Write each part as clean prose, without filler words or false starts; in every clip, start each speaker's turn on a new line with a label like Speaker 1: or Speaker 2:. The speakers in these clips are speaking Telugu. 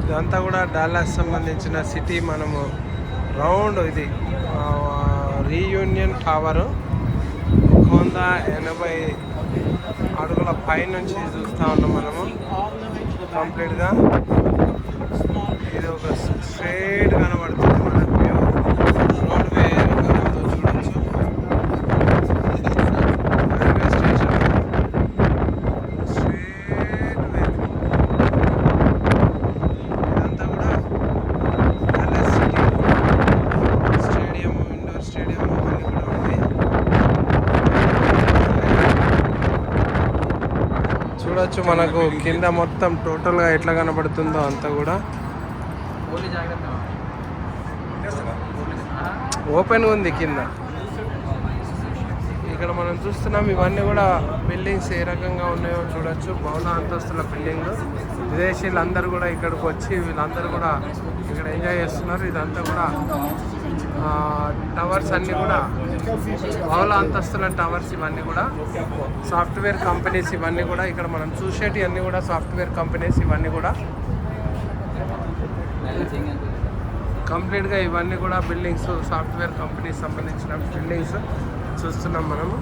Speaker 1: ఇదంతా కూడా డాలస్ సంబంధించిన సిటీ. మనము రౌండ్ ఇది రీయూనియన్ టవర్ 180 అడుగుల పైనుంచి చూస్తూ ఉన్నాం మనము కంప్లీట్గా. ఇది ఒక స్ట్రేట్ కనబడుతుంది మనకు వ్యూ. రోడ్ వే చూడొచ్చు. Railway station straight way. ఇదంతా కూడా Dallas city. Stadium, indoor stadium అన్నీ కూడా ఉన్నాయి. చూడొచ్చు మనకు కింద మొత్తం టోటల్గా ఎట్లా కనబడుతుందో అంతా కూడా ఓపెన్గా ఉంది కింద. ఇక్కడ మనం చూస్తున్నాం ఇవన్నీ కూడా బిల్డింగ్స్ ఏ రకంగా ఉన్నాయో చూడొచ్చు. బహుళ అంతస్తుల బిల్డింగ్లు. విదేశీయులు అందరూ కూడా ఇక్కడికి వచ్చి వీళ్ళందరూ కూడా ఇక్కడ ఎంజాయ్ చేస్తున్నారు. ఇదంతా కూడా టవర్స్ అన్నీ కూడా బహుళ అంతస్తుల టవర్స్. ఇవన్నీ కూడా సాఫ్ట్వేర్ కంపెనీస్. ఇవన్నీ కూడా ఇక్కడ మనం చూసేటి అన్నీ కూడా సాఫ్ట్వేర్ కంపెనీస్. ఇవన్నీ కూడా కంప్లీట్గా ఇవన్నీ కూడా బిల్డింగ్స్ సాఫ్ట్వేర్ కంపెనీస్ సంబంధించిన బిల్డింగ్స్ చూస్తున్నాం మనము.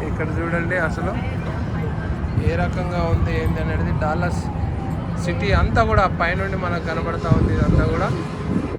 Speaker 1: ఇక్కడ చూడండి అసలు ఏ రకంగా ఉంది ఏంటి అనేది. డాలస్ సిటీ అంతా కూడా పైనుండి మనకు కనబడతా ఉంది. ఇదంతా కూడా